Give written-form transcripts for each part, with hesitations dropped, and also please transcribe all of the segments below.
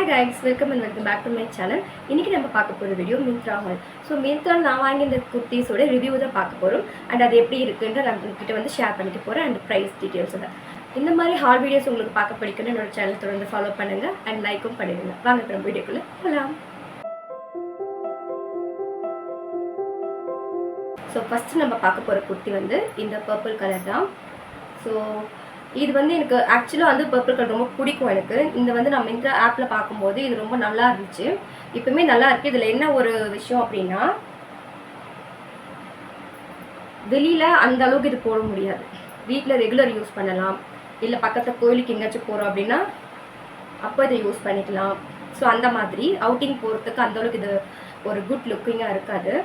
Hi guys, welcome and welcome back to my channel. இன்னைக்கு நம்ம பார்க்க போற video Myntra hall. So Myntra நான் வாங்கி இந்த குர்த்திஸோட ரிவ்யூ தான் பார்க்க போகிறோம். அண்ட் அது எப்படி இருக்குன்ற நான் உங்ககிட்ட வந்து ஷேர் பண்ணிட்டு போகிறேன் அண்ட் ப்ரைஸ் டீட்டெயில்ஸோட. இந்த மாதிரி ஹால் வீடியோஸ் உங்களுக்கு பார்க்க பிடிக்குன்னு என்னோட சேனல் தொடர்ந்து ஃபாலோ பண்ணுங்க அண்ட் லைக்கும் பண்ணிடுங்க. வாங்க இப்போ நம்ம வீடியோக்குள்ளே போகலாம். ஸோ ஃபஸ்ட்டு நம்ம பார்க்க போகிற குர்த்தி வந்து இந்த பர்பிள் கலர் தான். ஸோ இது வந்து எனக்கு ஆக்சுவலாக வந்து பர்பிள் கலர் ரொம்ப பிடிக்கும் எனக்கு. இந்த வந்து நம்ம இந்த ஆப்பில் பார்க்கும்போது இது ரொம்ப நல்லா இருந்துச்சு, இப்போவுமே நல்லா இருக்குது. இதில் என்ன ஒரு விஷயம் அப்படின்னா, வெளியில் அந்த அளவுக்கு இது போட முடியாது. வீட்டில் ரெகுலர் யூஸ் பண்ணலாம், இல்லை பக்கத்தில் கோயிலுக்கு எங்கேயாச்சும் போகிறோம் அப்படின்னா அப்போ இதை யூஸ் பண்ணிக்கலாம். ஸோ அந்த மாதிரி அவுட்டிங் போகிறதுக்கு அந்தளவுக்கு இது ஒரு குட் லுக்கிங்காக இருக்காது.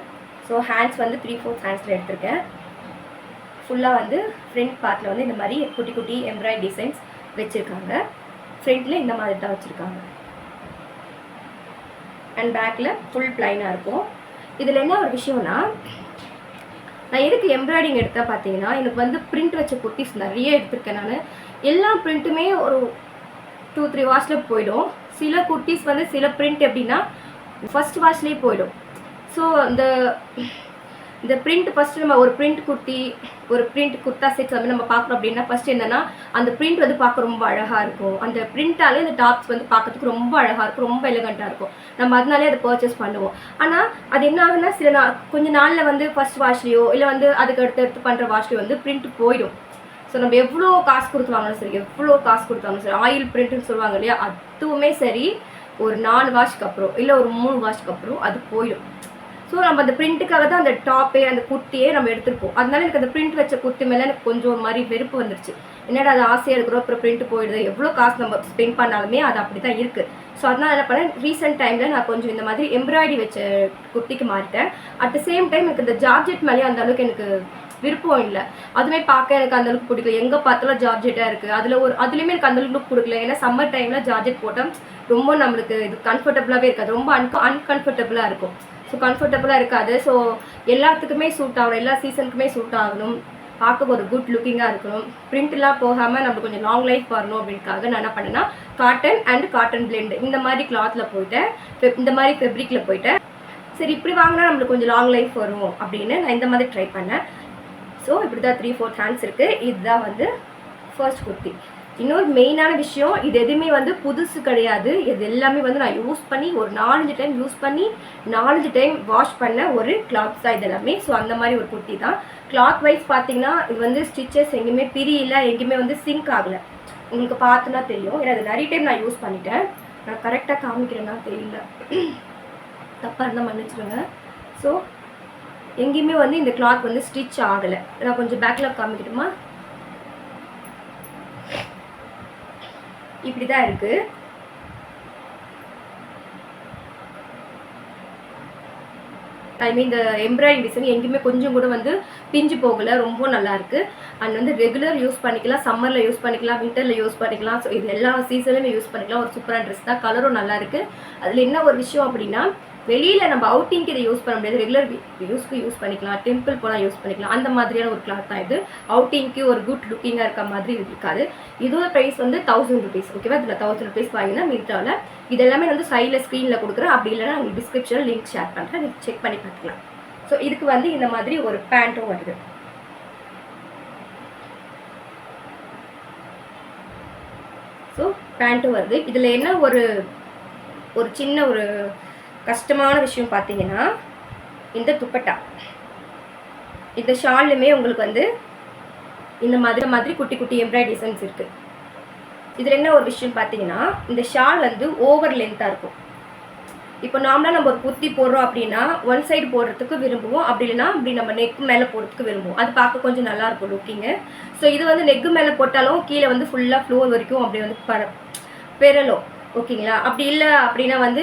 ஸோ ஹேண்ட்ஸ் வந்து 3/4 ஹேண்ட்ஸில் எடுத்திருக்கேன். ஃபுல்லாக வந்து ஃப்ரண்ட் பார்ட்டில் வந்து இந்த மாதிரி குட்டி குட்டி எம்ப்ராய்டரி டிசைன்ஸ் வச்சுருக்காங்க. ஃப்ரண்ட்டில் இந்த மாதிரி தான் வச்சுருக்காங்க. அண்ட் பேக்கில் ஃபுல் ப்ளைனாக இருக்கும். இதில் என்ன ஒரு விஷயம்னா, நான் எதுக்கு எம்ப்ராய்டிங் எடுத்தால் பார்த்தீங்கன்னா, எனக்கு வந்து பிரிண்ட் வச்ச குர்த்திஸ் நிறைய எடுத்திருக்கேன் நான். எல்லா பிரிண்ட்டுமே ஒரு 2-3 வாஷில் போயிடும். சில குர்த்திஸ் வந்து சில பிரிண்ட் எப்படின்னா ஃபஸ்ட் வாஷ்லேயே போயிடும். ஸோ இந்த பிரிண்ட் ஃபஸ்ட்டு நம்ம ஒரு பிரிண்ட் குர்த்தி, ஒரு பிரிண்ட் குர்த்தா செட்ஸ் வந்து நம்ம பார்க்குறோம் அப்படின்னா ஃபஸ்ட்டு என்னென்னா அந்த பிரிண்ட் வந்து பார்க்க ரொம்ப அழகாக இருக்கும். அந்த பிரிண்ட்டாலே இந்த டாப்ஸ் வந்து பார்க்கறதுக்கு ரொம்ப அழகாக இருக்கும், ரொம்ப எலிகண்ட்டாக இருக்கும். நம்ம அதனாலே அதை பர்ச்சேஸ் பண்ணுவோம். ஆனால் அது என்ன ஆகுனா, சில கொஞ்சம் நாளில் வந்து ஃபஸ்ட் வாஷ்லேயோ இல்லை வந்து அதுக்கு எடுத்து பண்ணுற வாஷ்லேயோ வந்து பிரிண்ட் போயிடும். ஸோ நம்ம எவ்வளோ காசு கொடுத்து வாங்கினாலும் சரி, எவ்வளோ காசு கொடுத்தாலும் சரி, ஆயில் பிரிண்ட்டுன்னு சொல்லுவாங்க இல்லையா, அதுவுமே சரி ஒரு 4 வாஷ்க்கு அப்புறம் இல்லை ஒரு 3 வாஷ்க்கு அப்புறம் அது போயிடும். ஸோ நம்ம அந்த பிரிண்ட்டுக்காக தான் அந்த டாப்பே அந்த குர்த்தியே நம்ம எடுத்துருப்போம். அதனால எனக்கு அந்த பிரிண்ட் வச்ச குர்த்தி மேலே எனக்கு கொஞ்சம் ஒரு மாதிரி வெறுப்பு வந்துருச்சு. என்னடா அது ஆசையாக இருக்கிறோம், அப்புறம் பிரிண்ட் போயிடுது, எவ்வளோ காசு நம்ம ஸ்பெண்ட் பண்ணாலுமே அது அப்படி தான் இருக்குது. ஸோ அதனால் என்ன பண்ணேன், ரீசெண்ட் டைமில் நான் கொஞ்சம் இந்த மாதிரி எம்ப்ராய்டரி வச்ச குர்த்திக்கு மாறிட்டேன். அட் த சேம் டைம் எனக்கு இந்த ஜார்ஜெட் மேலேயே அந்த அளவுக்கு எனக்கு விருப்பம் இல்லை. அதுவுமே பார்க்க எனக்கு அந்தளவுக்கு பிடிக்கல. எங்கே பார்த்தாலும் ஜார்ஜெட்டாக இருக்குது. அதுலேயுமே எனக்கு அந்தளவுக்கு லுக் பிடிக்கல. ஏன்னா சம்மர் டைமில் ஜார்ஜெட் போட்டால் ரொம்ப நம்மளுக்கு இது கம்ஃபர்டபுளாகவே இருக்காது, ரொம்ப அன்கம்ஃபர்டபுளாக இருக்கும். ஸோ கம்ஃபர்டபுளாக இருக்காது. ஸோ எல்லாத்துக்குமே சூட் ஆகணும், எல்லா சீசனுக்குமே சூட் ஆகணும், பார்க்க ஒரு குட் லுக்கிங்காக இருக்கணும், பிரிண்ட்லாம் போகாமல் நம்மளுக்கு கொஞ்சம் லாங் லைஃப் வரணும் அப்படின்னுக்காக நான் என்ன பண்ணேன்னா, காட்டன் அண்ட் காட்டன் பிளெண்டு இந்த மாதிரி கிளாத்தில் போயிட்டேன், இந்த மாதிரி ஃபெப்ரிக்கில் போயிட்டேன். சரி இப்படி வாங்கினா நம்மளுக்கு கொஞ்சம் லாங் லைஃப் வரும் அப்படின்னு நான் இந்த மாதிரி ட்ரை பண்ணேன். ஸோ இப்படி தான் 3/4 ஹேண்ட்ஸ் இருக்குது. இதுதான் வந்து ஃபர்ஸ்ட் குர்த்தி. இன்னொரு மெயினான விஷயம், இது எதுவுமே வந்து புதுசு கிடையாது. இது எல்லாமே வந்து நான் யூஸ் பண்ணி ஒரு 4-5 டைம் யூஸ் பண்ணி 4-5 டைம் வாஷ் பண்ண ஒரு கிளாத்ஸ் தான் இது எல்லாமே. ஸோ அந்த மாதிரி ஒரு குர்த்தி தான். கிளாத் வைஸ் பார்த்தீங்கன்னா இது வந்து ஸ்டிச்சஸ் எங்கேயுமே பிரியல, எங்கேயுமே வந்து சிங்க் ஆகலை. உங்களுக்கு பார்த்துனா தெரியும். ஏன்னா அது நிறைய டைம் நான் யூஸ் பண்ணிட்டேன். நான் கரெக்டாக காமிக்கிறேன்னா தெரியல, தப்பாக இருந்தால் மன்னிச்சிடுங்க. ஸோ எங்கேயுமே வந்து இந்த கிளாத் வந்து ஸ்டிச் ஆகலை. நான் கொஞ்சம் பேக்கில் காமிக்கிட்டுமா, இப்படி தான் இருக்குது. ஐ மீன் இந்த எம்ப்ராய்டரி டிசைன் எங்கேயுமே கொஞ்சம் கூட வந்து பிஞ்சு போகலை, ரொம்ப நல்லா இருக்குது. அண்ட் வந்து ரெகுலர் யூஸ் பண்ணிக்கலாம், சம்மரில் யூஸ் பண்ணிக்கலாம், வின்டரில் யூஸ் பண்ணிக்கலாம். ஸோ இது எல்லா சீசன்லையுமே யூஸ் பண்ணிக்கலாம். ஒரு சூப்பரான ட்ரெஸ் தான், கலரும் நல்லா இருக்குது. அதில் என்ன ஒரு விஷயம் அப்படின்னா, வெளியில் நம்ம அவுட்டிங்க்கு இதை யூஸ் பண்ண முடியாது, ரெகுலர் யூஸ்க்கு யூஸ் பண்ணிக்கலாம், டெம்பிள் போனால் யூஸ் பண்ணிக்கலாம். அந்த மாதிரியான ஒரு கிளாத் தான் இது. அவுட்டிங்க்கு ஒரு குட் லுக்கிங்காக இருக்க மாதிரி இருக்காது. இதோட ப்ரைஸ் வந்து 1000 rupees. ஓகேவா, இதில் 1000 rupees வாங்கினா மிந்த்ராவில். இது எல்லாமே வந்து சைடில் ஸ்க்ரீனில் கொடுக்குறேன், அப்படி இல்லைனா உங்களுக்கு டிஸ்கிரிப்ஷனில் லிங்க் ஷேர் பண்ணுறேன், நீங்கள் செக் பண்ணி பார்த்துக்கலாம். ஸோ இதுக்கு வந்து இந்த மாதிரி ஒரு பேண்ட்டும் வருது. ஸோ பேண்ட்டும் வருது. இதில் என்ன ஒரு சின்ன ஒரு கஷ்டமான விஷயம் பார்த்தீங்கன்னா, இந்த துப்பட்டா, இந்த ஷால்லுமே உங்களுக்கு வந்து இந்த மாதிரி குட்டி குட்டி எம்ப்ராய்டரி டிசைன்ஸ் இருக்குது. இதில் என்ன ஒரு விஷயம் பார்த்தீங்கன்னா, இந்த ஷால் வந்து ஓவர் லென்த்தாக இருக்கும். இப்போ நார்மலாக நம்ம ஒரு குர்த்தி போடுறோம் அப்படின்னா ஒன் சைடு போடுறதுக்கு விரும்புவோம், அப்படி இல்லைன்னா அப்படி நம்ம நெக் மேலே போடுறதுக்கு விரும்புவோம். அது பார்க்க கொஞ்சம் நல்லாயிருக்கும் லுக்கிங்கு. ஸோ இது வந்து நெக்கு மேலே போட்டாலும் கீழே வந்து ஃபுல்லாக ஃப்ளோர் வரைக்கும் அப்படி வந்து பெறலும். ஓகேங்களா, அப்படி இல்லை அப்படின்னா வந்து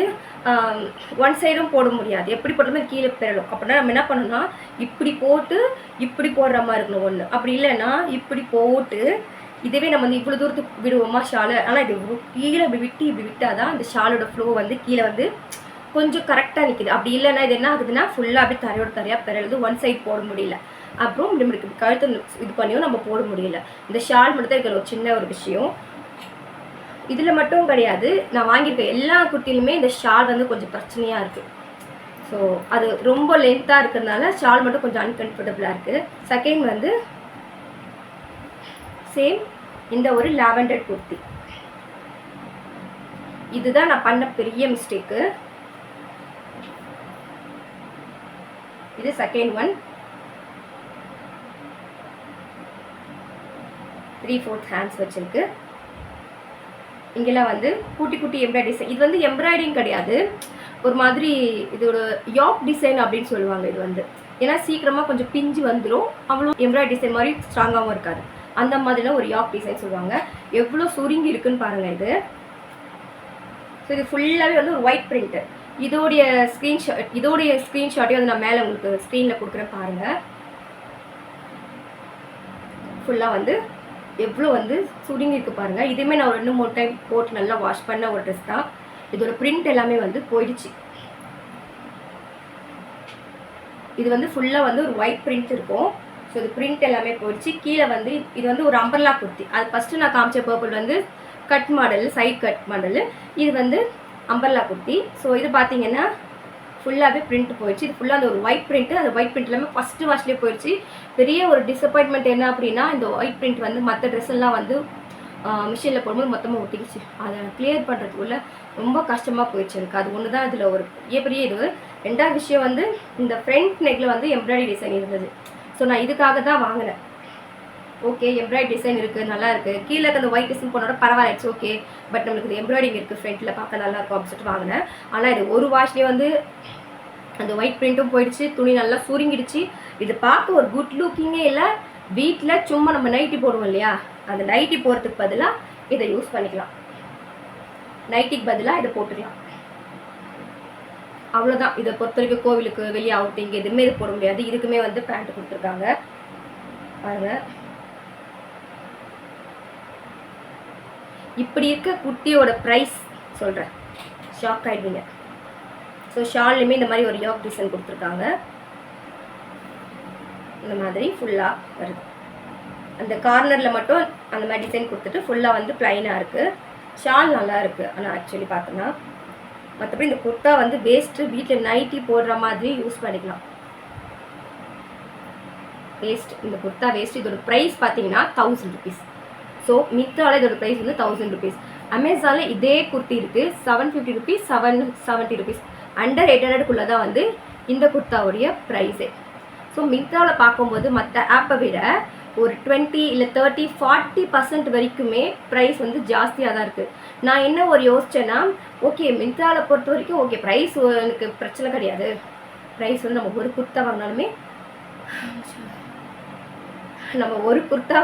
ஒன் சைடும் போட முடியாது, எப்படி போட்டாலுமே கீழே பெறலும். அப்படின்னா நம்ம என்ன பண்ணணும்னா, இப்படி போட்டு இப்படி போடுற மாதிரி இருக்கணும் ஒன்று. அப்படி இல்லைன்னா இப்படி போட்டு இதுவே நம்ம வந்து இவ்வளோ தூரத்துக்கு விடுவோமா ஷாலை, ஆனால் இது கீழே இப்படி விட்டால் தான் அந்த ஷாலோட ஃப்ளோ வந்து கீழே வந்து கொஞ்சம் கரெக்டாக நிற்கிது. அப்படி இல்லைன்னா இது என்ன ஆகுதுன்னா ஃபுல்லாக அப்படி தரையாக பெறலுது, ஒன் சைட் போட முடியல. அப்புறம் நம்மளுக்கு கழுத்து இது பண்ணியும் நம்ம போட முடியல. இந்த ஷால் மட்டும் தான் இருக்கிற ஒரு சின்ன ஒரு விஷயம். இதில் மட்டும் கிடையாது, நான் வாங்கியிருக்க எல்லா குர்த்திலுமே இந்த ஷால் வந்து கொஞ்சம் பிரச்சனையாக இருக்குது. ஸோ அது ரொம்ப லென்த்தாக இருக்கிறதுனால ஷால் மட்டும் கொஞ்சம் அன்கம்ஃபர்டபுளாக இருக்குது. செகண்ட் வந்து சேம் இந்த ஒரு லாவெண்டர் குர்த்தி. இதுதான் நான் பண்ண பெரிய மிஸ்டேக்கு. இது செகண்ட் ஒன். 3/4 ஹேண்ட்ஸ் வச்சிருக்கு. இங்கெல்லாம் வந்து குட்டி குட்டி எம்ப்ராய்டரி டிசைன். இது வந்து எம்ப்ராய்டிங் கிடையாது, ஒரு மாதிரி இதோட யாக் டிசைன் அப்படின்னு சொல்லுவாங்க. இது வந்து ஏன்னா சீக்கிரமாக கொஞ்சம் பிஞ்சு வந்துடும், அவ்வளோ எம்ப்ராய்டரி டிசைன் மாதிரி ஸ்ட்ராங்காகவும் இருக்காது. அந்த மாதிரிலாம் ஒரு யாக் டிசைன் சொல்லுவாங்க. எவ்வளோ சுருங்கி இருக்குன்னு பாருங்கள் இது. ஸோ இது ஃபுல்லாகவே வந்து ஒரு ஒயிட் பிரிண்ட்டு. இதோடைய ஸ்க்ரீன்ஷாட்டையும் வந்து நான் மேலே உங்களுக்கு ஸ்க்ரீனில் கொடுக்குறேன் பாருங்கள். ஃபுல்லாக வந்து எவ்வளோ வந்து சுருங்கி இருக்கு பாருங்கள். இதுவுமே நான் ஒரு 2-3 டைம் போட்டு நல்லா வாஷ் பண்ண ஒரு ட்ரெஸ் தான். இதோட பிரிண்ட் எல்லாமே வந்து போயிடுச்சு. இது வந்து ஃபுல்லாக வந்து ஒரு ஒயிட் பிரிண்ட் இருக்கும். ஸோ இது பிரிண்ட் எல்லாமே போயிடுச்சு. கீழே வந்து இது வந்து ஒரு அம்பர்லா குர்த்தி. அது ஃபஸ்ட்டு நான் காமிச்ச பர்பிள் வந்து cut model, side cut model. இது வந்து அம்பர்லா குர்த்தி. ஸோ இது பார்த்தீங்கன்னா ஃபுல்லாகவே பிரிண்ட் போயிடுச்சு. இது ஃபுல்லாக அந்த ஒரு ஒயிட் பிரிண்ட்டு. அந்த ஒயிட் பிரிண்ட் எல்லாமே ஃபஸ்ட்டு வாஷ்லேயே போயிடுச்சு. பெரிய ஒரு டிசப்பாயின்மெண்ட் என்ன அப்படின்னா, இந்த ஒயிட் பிரிண்ட் வந்து மற்ற ட்ரெஸ் எல்லாம் வந்து மிஷினில் போடும்போது மொத்தமாக ஒட்டிக்கிச்சு. அதை கிளியர் பண்ணுறதுக்குள்ள ரொம்ப கஷ்டமாக போயிடுச்சு எனக்கு. அது ஒன்று தான் இதில் ஒரு பெரிய இது. ரெண்டாவது விஷயம் வந்து இந்த ஃப்ரண்ட் நெக்கில் வந்து எம்ப்ராய்டரி டிசைன் இருந்தது. ஸோ நான் இதுக்காக தான் வாங்கினேன். ஓகே, எம்ப்ராய்டரி டிசைன் இருக்குது, நல்லா இருக்குது. கீழே அந்த ஒயிட் டிசைன் போனோட பரவாயில்ல, இட்ஸ் ஓகே. பட் நம்மளுக்கு இது எம்ப்ராய்டிங் இருக்குது ஃப்ரண்ட்டில், பார்க்க நல்லாயிருக்கும் அப்படின்னு சொல்லிட்டு வாங்கினேன். ஆனால் இது ஒரு வாஷ்லேயே வந்து அந்த ஒயிட் பிரிண்ட்டும் போயிடுச்சு, துணி நல்லா சுருங்கிடுச்சு. இது பார்க்க ஒரு குட் லுக்கிங்கே இல்லை. வீட்டில் சும்மா நம்ம நைட்டி போடுவோம் இல்லையா, அந்த நைட்டி போடுறதுக்கு பதிலாக இதை யூஸ் பண்ணிக்கலாம். நைட்டிக்கு பதிலாக இதை போட்டுக்கலாம், அவ்வளோதான். இதை பொறுத்த வரைக்கும் கோவிலுக்கு வெளியே அவுட்டிங் எதுவுமே இது போட முடியாது. இதுக்குமே வந்து பேண்ட் கொடுத்துருக்காங்க பாருங்க. இப்படி இருக்க குர்த்தியோட ப்ரைஸ் சொல்கிறேன், ஷாக் ஆகிடுவீங்க. ஸோ ஷால்லையுமே இந்த மாதிரி ஒரு யாக் டிசைன் கொடுத்துருக்காங்க. இந்த மாதிரி ஃபுல்லாக வருது. அந்த கார்னரில் மட்டும் அந்த மாதிரி டிசைன் கொடுத்துட்டு ஃபுல்லாக வந்து ப்ளைனாக இருக்குது. ஷால் நல்லா இருக்குது. ஆனால் ஆக்சுவலி பார்த்தோன்னா மற்றபடி இந்த குர்த்தா வந்து வேஸ்ட்டு. வீட்டில் நைட்டி போடுற மாதிரி யூஸ் பண்ணிக்கலாம். வேஸ்ட், இந்த குர்த்தா வேஸ்ட். இதோட ப்ரைஸ் பார்த்தீங்கன்னா 1000 rupees. ஸோ மித்ராவில் இதோட ப்ரைஸ் வந்து 1000 rupees. அமேசானில் இதே குர்த்தி இருக்குது 750 rupees, 770 rupees. அண்டர் 800 தான் வந்து இந்த குர்த்தாவுடைய ப்ரைஸே. ஸோ மித்ராவில் பார்க்கும்போது மற்ற ஆப்பை விட ஒரு 20 இல்லை 30, 40% வரைக்குமே ப்ரைஸ் வந்து ஜாஸ்தியாக தான் இருக்குது. நான் என்ன ஒரு யோசித்தேன்னா, ஓகே மித்ராவில் பொறுத்த வரைக்கும் ஓகே ப்ரைஸ் எனக்கு பிரச்சனை கிடையாது. ப்ரைஸ் வந்து நம்ம ஒரு குர்த்தா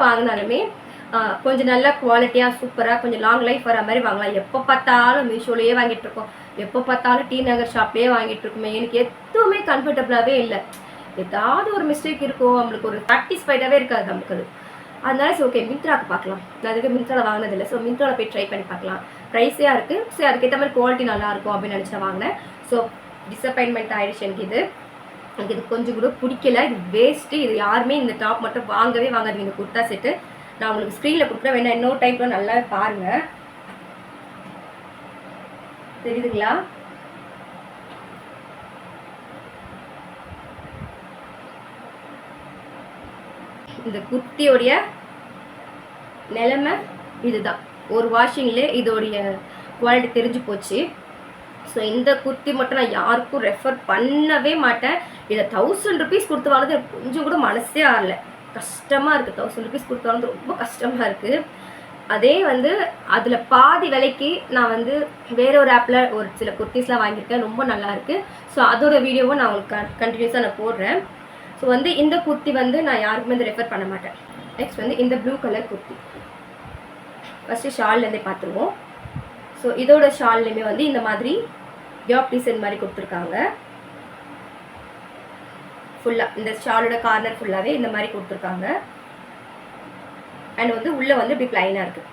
வாங்கினாலுமே கொஞ்சம் நல்ல குவாலிட்டியாக சூப்பராக கொஞ்சம் லாங் லைஃப் வர மாதிரி வாங்கலாம். எப்போ பார்த்தாலும் மீஷோலேயே வாங்கிட்டுருக்கோம், எப்போ பார்த்தாலும் டி நகர் ஷாப்லேயே வாங்கிட்டுருக்கோமே, எனக்கு எதுவுமே கம்ஃபர்டபுளாகவே இல்லை. ஏதாவது ஒரு மிஸ்டேக் இருக்கும், நம்மளுக்கு ஒரு சாட்டிஸ்ஃபைடாகவே இருக்காது நமக்கு அது. அதனால சரி ஓகே மிந்த்ராவுக்கு பார்க்கலாம். நான் அதுக்கு மிந்த்ராவில் வாங்கினதில்லை. ஸோ மிந்த்ராவில் போய் ட்ரை பண்ணி பார்க்கலாம். ப்ரைஸியாக இருக்குது. ஸோ அதுக்கேற்ற மாதிரி குவாலிட்டி நல்லாயிருக்கும் அப்படின்னு நினச்சி வாங்கினேன். ஸோ டிசப்பாயின்மெண்ட் ஆகிடுச்சு எனக்கு இது கொஞ்சம் கூட பிடிக்கல. இது வேஸ்ட்டு. இது யாருமே இந்த டாப் மட்டும் வாங்கவே வாங்காதீங்க. இந்த குர்த்தா செட்டு நான் உங்களுக்கு ஸ்க்ரீனில் கொடுக்குறேன், வேணா இன்னொரு டைப்பில் நல்லா பாருங்கள். தெரியுதுங்களா? இந்த குர்த்தியோடைய நிலைமை இதுதான். ஒரு வாஷிங்லேயே இதோடைய குவாலிட்டி தெரிஞ்சு போச்சு. ஸோ இந்த குர்த்தி மட்டும் நான் யாருக்கும் ரெஃபர் பண்ணவே மாட்டேன். இதை 1000 rupees கொடுத்து வாங்கினது கொஞ்சம் கூட மனசே ஆறல. கஷ்டமாக இருக்குது. 1000 rupees கொடுத்து வாங்கினது ரொம்ப கஷ்டமாக இருக்குது. அதே வந்து அதில் பாதி விலைக்கு நான் வந்து வேற ஒரு ஆப்பில் ஒரு சில குர்த்திஸ்லாம் வாங்கியிருக்கேன், ரொம்ப நல்லாயிருக்கு. ஸோ அதோட வீடியோவை நான் உங்களுக்கு கண்டினியூஸாக நான் போடுறேன். ஸோ வந்து இந்த குர்த்தி வந்து நான் யாருக்குமே வந்து ரெஃபர் பண்ண மாட்டேன். நெக்ஸ்ட் வந்து இந்த ப்ளூ கலர் குர்த்தி. ஃபஸ்ட்டு ஷால்லேருந்தே பார்த்துருவோம். ஸோ இதோட ஷால்லையுமே வந்து இந்த மாதிரி யாக் டிசைன் மாதிரி கொடுத்துருக்காங்க. ஃபுல்லாக இந்த ஷாலோட கார்னர் ஃபுல்லாகவே இந்த மாதிரி கொடுத்துருக்காங்க. அண்ட் வந்து உள்ளே வந்து இப்படி ப்ளைனாக இருக்குது,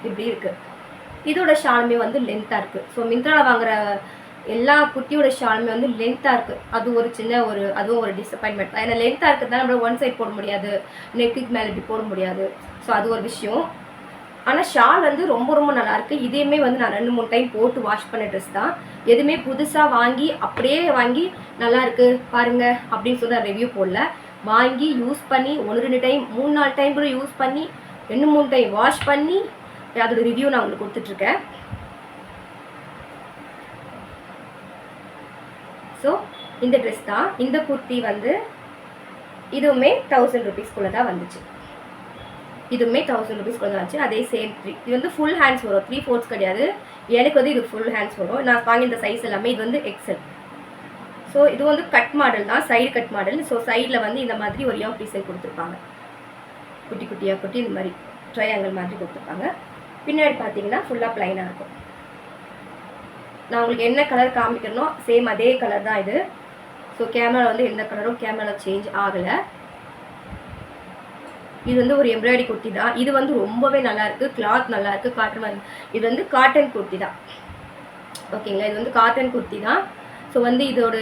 இப்படி இருக்குது. இதோட ஷாலுமே வந்து லென்த்தாக இருக்குது. ஸோ மிந்த்ராவில் வாங்குற எல்லா குர்த்தியோட ஷாலுமே வந்து லென்த்தாக இருக்குது. அது ஒரு சின்ன அதுவும் ஒரு டிசப்பாயின்மெண்ட் தான். ஏன்னா லென்த்தாக இருக்கிறது தான் நம்மளால் ஒன் சைட் போட முடியாது, நெக்குக்கு மேலே இப்படி போட முடியாது. ஸோ ஸோ அது ஒரு விஷயம். ஆனால் ஷால் வந்து ரொம்ப ரொம்ப நல்லாயிருக்கு. இதையுமே வந்து நான் 2-3 டைம் போட்டு வாஷ் பண்ண ட்ரெஸ் தான். எதுவுமே புதுசாக வாங்கி அப்படியே வாங்கி நல்லாயிருக்கு பாருங்கள் அப்படின்னு சொல்லி ரிவ்யூ போடல. வாங்கி யூஸ் பண்ணி 1-2 டைம் 3-4 டைம் கூட யூஸ் பண்ணி 2-3 டைம் வாஷ் பண்ணி அதோட ரிவ்யூ நான் உங்களுக்கு கொடுத்துட்ருக்கேன். ஸோ இந்த ட்ரெஸ் தான். இந்த குர்த்தி வந்து இதுவுமே 1000 rupeesக்குள்ளே தான் வந்துச்சு. இதுவுமே 1000 rupeesக்குள்ளே தான் வந்துச்சு. அதே சேம் இது வந்து ஃபுல் ஹேண்ட்ஸ் வரும், 3/4 கிடையாது. எனக்கு வந்து இது ஃபுல் ஹேண்ட்ஸ் வரும். நான் வாங்கி இந்த சைஸ் எல்லாமே இது வந்து எக்ஸல். ஸோ இது வந்து கட் மாடல் தான், சைடு கட் மாடல். ஸோ சைடில் வந்து இந்த மாதிரி ஒரு யோக் டிசைன் கொடுத்துருப்பாங்க, குட்டி குட்டியாக குட்டி இந்த மாதிரி ட்ரையாங்கிள் மாதிரி கொடுத்துருப்பாங்க. பின்னாடி பார்த்தீங்கன்னா ஃபுல்லாக ப்ளைனாக இருக்கும். நான் உங்களுக்கு என்ன கலர் காமிக்கிறனோ சேம் அதே கலர் தான் இது. ஸோ கேமரா வந்து எந்த கலரும் கேமரா சேஞ்ச் ஆகலை. இது வந்து ஒரு எம்ப்ராய்டரி குர்த்தி தான். இது வந்து ரொம்பவே நல்லாயிருக்கு, கிளாத் நல்லாயிருக்கு, காட்டன் மாதிரி. இது வந்து காட்டன் குர்த்தி தான், ஓகேங்களா? இது வந்து காட்டன் குர்த்தி தான். ஸோ வந்து இதோட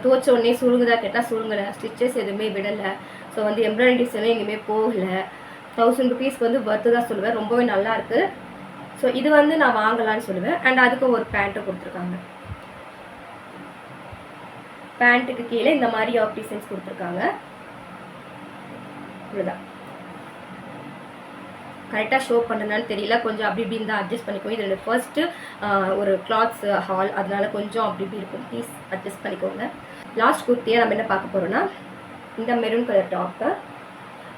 துவச்ச உடனே சுருங்குதா கேட்டால் சுருங்கலை, ஸ்டிச்சஸ் எதுவுமே விடலை. ஸோ வந்து எம்ப்ராய்டரி டிசைனும் எங்கேயுமே போகலை. 1000 rupeesக்கு வந்து ஒர்த்து தான் சொல்லுவேன், ரொம்பவே நல்லாயிருக்கு. ஸோ இது வந்து நான் வாங்கலான்னு சொல்லுவேன். அண்ட் அதுக்கு ஒரு பேண்ட்டும் கொடுத்துருக்காங்க. பேண்ட்டுக்கு கீழே இந்த மாதிரி யோக் டிசைன்ஸ் கொடுத்துருக்காங்க. இவ்வளோதான். கரெக்டாக ஷோ பண்ணுறதுனால தெரியல, கொஞ்சம் அப்படி இப்படின்னு தான் அட்ஜஸ்ட் பண்ணிக்கோங்க. இது ஃபர்ஸ்ட்டு ஒரு கிளாத்ஸ் ஹால், அதனால கொஞ்சம் அப்படி இப்படி இருக்கும், ப்ளீஸ் அட்ஜஸ்ட் பண்ணிக்கோங்க. லாஸ்ட் குர்த்தியை நம்ம என்ன பார்க்க போகிறோன்னா இந்த மெரூன் கலர் டாப்பு.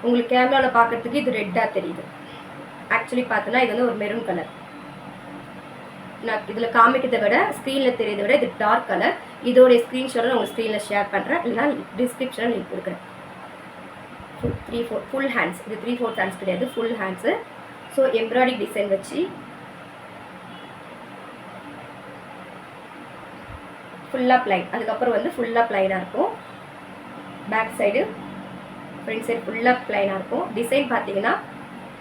உங்களுக்கு கேமராவில் பார்க்குறதுக்கு இது ரெட்டாக தெரியுது. ஆக்சுவலி பார்த்தோன்னா இது வந்து ஒரு மெரூன் கலர். நான் இதில் காமிக்கிறதை விட ஸ்க்ரீனில் தெரியுதை விட இது டார்க் கலர். இதோடைய ஸ்க்ரீன்ஷாட்டை நான் உங்கள் ஸ்க்ரீனில் ஷேர் பண்ணுறேன், இல்லைனா டிஸ்கிரிப்ஷனில் லிங்க் கொடுக்குறேன். 3/4 ஃபுல் ஹேண்ட்ஸ். இது 3/4 ஹேண்ட்ஸ் கிடையாது, full hands. So embroidery design வச்சு ஃபுல்லாக ப்ளைன். அதுக்கப்புறம் வந்து ஃபுல்லாக ப்ளைனாக இருக்கும். பேக் சைடு ஃப்ரண்ட் சைடு ஃபுல்லாக ப்ளைனாக இருக்கும். டிசைன் பார்த்தீங்கன்னா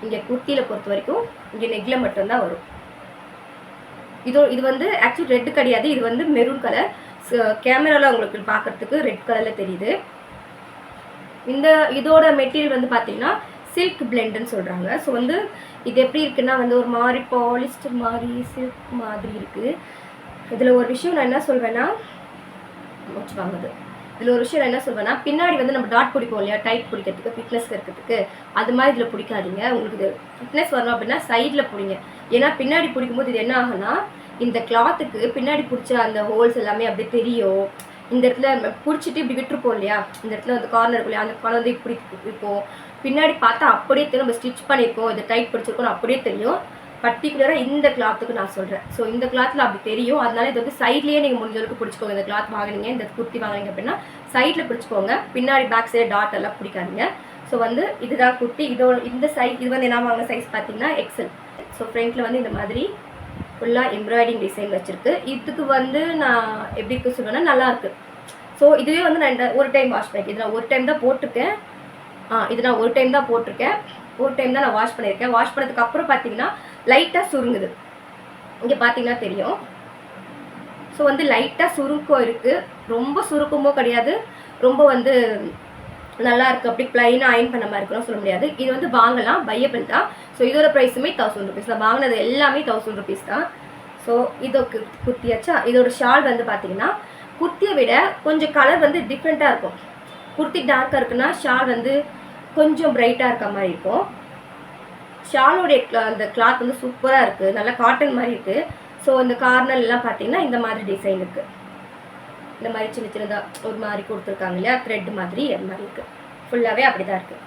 இங்கே குர்த்தியில் பொறுத்த வரைக்கும் இங்கே நெக்கில் மட்டும்தான் வரும். இது வந்து ஆக்சுவலி ரெட் கிடையாது, இது வந்து மெரூன் கலர். கேமராவில் உங்களுக்கு பார்க்குறதுக்கு ரெட் கலரில் தெரியுது. இதோட மெட்டீரியல் வந்து பார்த்தீங்கன்னா சில்க் பிளெண்டுன்னு சொல்கிறாங்க. ஸோ வந்து இது எப்படி இருக்குன்னா வந்து ஒரு மாதிரி பாலிஸ்டர் மாதிரி சில்க் மாதிரி இருக்குது. இதில் ஒரு விஷயம் நான் என்ன சொல்வேன்னா வாங்குது இதில் ஒரு விஷயம் நான் என்ன சொல்வேன்னா, பின்னாடி வந்து நம்ம டாட் பிடிப்போம் இல்லையா, டைட் பிடிக்கிறதுக்கு, ஃபிட்னஸ் இருக்கிறதுக்கு, அது மாதிரி இதில் பிடிக்காதீங்க. உங்களுக்கு இது ஃபிட்னஸ் வரணும் அப்படின்னா சைடில் பிடிங்க. ஏன்னா பின்னாடி பிடிக்கும்போது இது என்ன ஆகுனா, இந்த கிளாத்துக்கு பின்னாடி பிடிச்ச அந்த ஹோல்ஸ் எல்லாமே அப்படியே தெரியும். இந்த இடத்துல பிடிச்சிட்டு இப்படி விட்டுருப்போம் இல்லையா, இந்த இடத்துல வந்து கார்னர் இருக்கும் இல்லையா, அந்த கார்னர் வந்து இப்படி இருக்கும். பின்னாடி பார்த்தா அப்படியே தெரியும், நம்ம ஸ்டிச் பண்ணியிருக்கோம், இது டைட் பிடிச்சிருக்கோம் அப்படியே தெரியும். பர்டிகுலராக இந்த கிளாத்துக்கு நான் சொல்கிறேன். ஸோ இந்த கிளாத்தில் அப்படி தெரியும். அதனால இது வந்து சைட்லேயே நீங்கள் முடிஞ்ச அளவுக்கு பிடிச்சிக்கோங்க. இந்த கிளாத் வாங்கினீங்க, இந்த குர்த்தி வாங்கினீங்க அப்படின்னா சைடில் பிடிச்சிக்கோங்க. பின்னாடி பேக் சைடு டாட் எல்லாம் பிடிக்காதீங்க. ஸோ வந்து இதுதான் குர்த்தி. இதோட இந்த சைஸ் இது வந்து என்ன வாங்கின சைஸ் பார்த்தீங்கன்னா எக்ஸல். ஸோ ஃப்ரண்ட்டில் வந்து இந்த மாதிரி ஃபுல்லாக எம்ப்ராய்டிங் டிசைன் வச்சுருக்கு. இதுக்கு வந்து நான் எப்படி சொல்லுவேன்னா நல்லாயிருக்கு. ஸோ இதுவே வந்து நான் ஒரு டைம் வாஷ் பண்ணியிருக்கேன். இது நான் ஒரு டைம் தான் போட்டிருக்கேன். இது நான் ஒரு டைம் தான் போட்டிருக்கேன். ஒரு டைம் தான் நான் வாஷ் பண்ணியிருக்கேன். வாஷ் பண்ணதுக்கு அப்புறம் பார்த்தீங்கன்னா லைட்டாக சுருங்குது. இங்கே பார்த்தீங்கன்னா தெரியும். ஸோ வந்து லைட்டாக சுருக்கம் இருக்குது. ரொம்ப சுருக்கமோ கிடையாது, ரொம்ப வந்து நல்லா இருக்குது. அப்படி ப்ளைனாக அயன் பண்ண மாதிரி இருக்கணும் சொல்ல முடியாது. இது வந்து வாங்கலாம், பையபிள் தான். ஸோ இதோட ப்ரைஸுமே 1000 rupees தான். வாங்கினது எல்லாமே 1000 rupees தான். ஸோ இதோக்கு குர்த்தியாச்சா. இதோட ஷால் வந்து பார்த்தீங்கன்னா குர்த்தியை விட கொஞ்சம் கலர் வந்து டிஃப்ரெண்ட்டாக இருக்கும். குர்த்தி டார்க்காக இருக்குன்னா ஷால் வந்து கொஞ்சம் பிரைட்டாக இருக்க மாதிரி இருக்கும். ஷாலோடைய அந்த கிளாத் வந்து சூப்பராக இருக்குது, நல்லா காட்டன் மாதிரி இருக்குது. ஸோ இந்த கார்னர்லாம் பார்த்தீங்கன்னா இந்த மாதிரி டிசைன் இருக்குது. இந்த மாதிரி சின்ன சின்னதாக ஒரு மாதிரி கொடுத்துருக்காங்க இல்லையா, த்ரெட் மாதிரி அது மாதிரி இருக்குது. ஃபுல்லாகவே அப்படி தான் இருக்குது.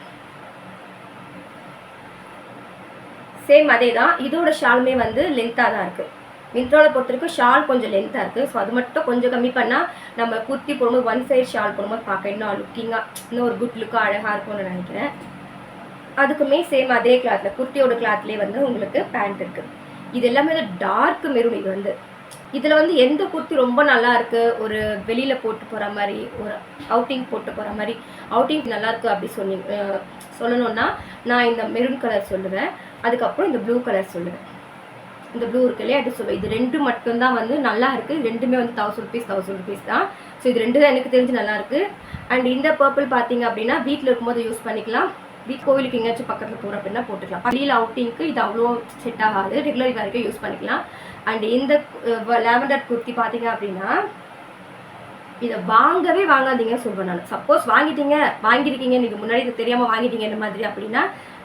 சேம் அதே தான். இதோட ஷாலுமே வந்து லென்த்தாக தான் இருக்குது. மிந்த்ராவில் பொறுத்த வரைக்கும் ஷால் கொஞ்சம் லென்த்தாக இருக்குது. ஸோ அது மட்டும் கொஞ்சம் கம்மி பண்ணால் நம்ம குர்த்தி போடும்போது ஒன் சைட் ஷால் போடும்போது பார்க்க இன்னும் லுக்கிங்காக, இன்னும் ஒரு குட் லுக்காக அழகாக இருக்கும்னு நினைக்கிறேன். அதுக்குமே சேம் அதே கிளாத்தில் குர்த்தியோட கிளாத்லேயே வந்து உங்களுக்கு பேண்ட் இருக்குது. இது எல்லாமே வந்து டார்க் மெரூன். இது வந்து இதில் வந்து எந்த குர்த்தி ரொம்ப நல்லா இருக்குது, ஒரு வெளியில் போட்டு போகிற மாதிரி, ஒரு அவுட்டிங் போட்டு போகிற மாதிரி, அவுட்டிங் நல்லாயிருக்கு அப்படி சொல்லணுன்னா நான் இந்த மெரூன் கலர் சொல்லுவேன். அதுக்கப்புறம் இந்த ப்ளூ கலர் சொல்லுவேன். இந்த ப்ளூ இருக்கு இல்லையா, அது சொல்லுவேன். இது ரெண்டு மட்டும்தான் வந்து நல்லா இருக்குது. ரெண்டுமே வந்து 1000 rupees தான். ஸோ இது ரெண்டு தான் எனக்கு தெரிஞ்சு நல்லாயிருக்கு. அண்ட் இந்த பர்பிள் பார்த்தீங்க அப்படின்னா வீட்டில் இருக்கும்போது யூஸ் பண்ணிக்கலாம். கோவிலுக்கு எங்கேயாச்சும் பக்கத்தில் போகிற அப்படின்னா போட்டுக்கலாம். வெளியில் அவுட்டிங்க்கு இது அவ்வளோ செட் ஆகாது, ரெகுலர் வரைக்கும் யூஸ் பண்ணிக்கலாம். அண்ட் இந்த லாவெண்டர் குர்த்தி பார்த்தீங்க அப்படின்னா இதை வாங்கவே வாங்காதீங்க சொல்வேன் நான். சப்போஸ் வாங்கியிருக்கீங்க நீங்கள் முன்னாடி இது தெரியாமல் வாங்கிட்டீங்க இந்த மாதிரி அப்படின்னா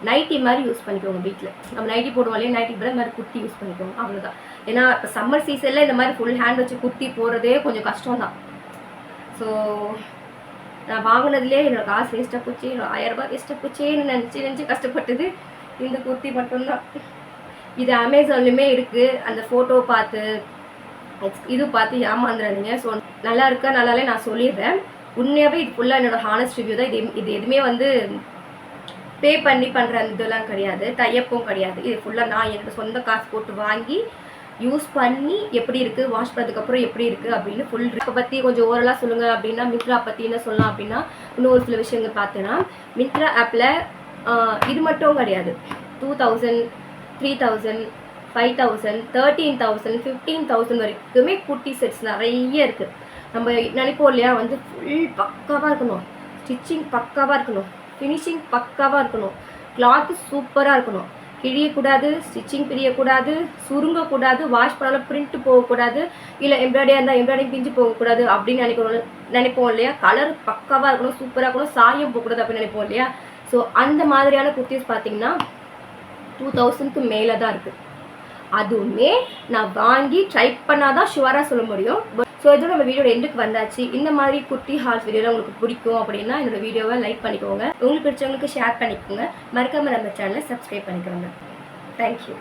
நைட்டி மாதிரி யூஸ் பண்ணிக்கோங்க. வீட்டில் நம்ம நைட்டி போடுவோம் இல்லையா, நைட்டி கூட இந்த மாதிரி குர்த்தி யூஸ் பண்ணிக்கோங்க, அவ்வளோதான். ஏன்னா இப்போ சம்மர் சீசனில் இந்த மாதிரி ஃபுல் ஹேண்ட் வச்சு குர்த்தி போடுறதே கொஞ்சம் கஷ்டம் தான். ஸோ நான் வாங்கினதுலேயே என்னோடய காசு வேஸ்ட்டாக போச்சு, என்னோட 1000 ரூபாய் வேஸ்ட்டாக போச்சேன்னு நினச்சி கஷ்டப்பட்டது இந்த குர்த்தி மட்டும்தான். இது அமேசான்லேயுமே இருக்குது. அந்த ஃபோட்டோ பார்த்து இது பார்த்து ஏமாந்துடாதீங்க. ஸோ நல்லா இருக்கா நல்லாலே நான் சொல்லிடுறேன். உண்மையாகவே இது ஃபுல்லாக என்னோடய ஹானஸ்ட் ரிவ்யூ தான். இது எதுவுமே வந்து பே பண்ணி பண்ணுற இதெல்லாம் கிடையாது, டையப்பும் கிடையாது. இது ஃபுல்லாக நான் என்னோட சொந்த காசு போட்டு வாங்கி யூஸ் பண்ணி எப்படி இருக்குது, வாஷ் பண்ணதுக்கப்புறம் எப்படி இருக்குது அப்படின்னு ஃபுல் ரிப்பை பற்றி கொஞ்சம் ஓரலாக சொல்லுங்கள் அப்படின்னா மிந்த்ரா பற்றி என்ன சொல்லலாம் அப்படின்னா இன்னும் ஒரு சில விஷயங்கள் பார்த்தேன்னா மிந்த்ரா ஆப்பில் இது மட்டும் கிடையாது. 2000, 3000, 5000, 13,000, 15,000 வரைக்குமே குர்த்தி செட்ஸ் நிறைய இருக்குது. நம்ம நினைப்போம் இல்லையா வந்து ஃபுல் பக்காவாக இருக்கணும், ஸ்டிச்சிங் பக்காவாக இருக்கணும், ஃபினிஷிங் பக்காவாக இருக்கணும், கிளாத்து சூப்பராக இருக்கணும், கிழியக்கூடாது, ஸ்டிச்சிங் பிரியக்கூடாது, சுருங்கக்கூடாது, வாஷ் பண்ணாலும் பிரிண்ட் போகக்கூடாது, இல்லை எம்ப்ராய்டரியாக இருந்தால் எம்ப்ராய்டரிங் பிஞ்சு போகக்கூடாது அப்படின்னு நினைப்போம் இல்லையா. கலர் பக்காவாக இருக்கணும், சூப்பராக இருக்கணும், சாயம் போகக்கூடாது அப்படின்னு நினைப்போம் இல்லையா. ஸோ அந்த மாதிரியான குர்த்திஸ் பார்த்தீங்கன்னா 2000க்கு மேலே தான் இருக்குது. அதுவுமே நான் வாங்கி ட்ரை பண்ணாதான் ஷுவராக சொல்ல முடியும். ஸோ இதோட நம்ம வீடியோட எண்டுக்கு வந்தாச்சு. இந்த மாதிரி குர்த்தி ஹால்ஸ் வீடியோவில் உங்களுக்கு பிடிக்கும் அப்படின்னா என்னோட வீடியோவை லைக் பண்ணிக்கோங்க, உங்களுக்கு பிடிச்சவங்களுக்கு ஷேர் பண்ணிக்கோங்க, மறக்காமல் நம்ம சேனலை சப்ஸ்கிரைப் பண்ணிக்கோங்க. தேங்க்யூ.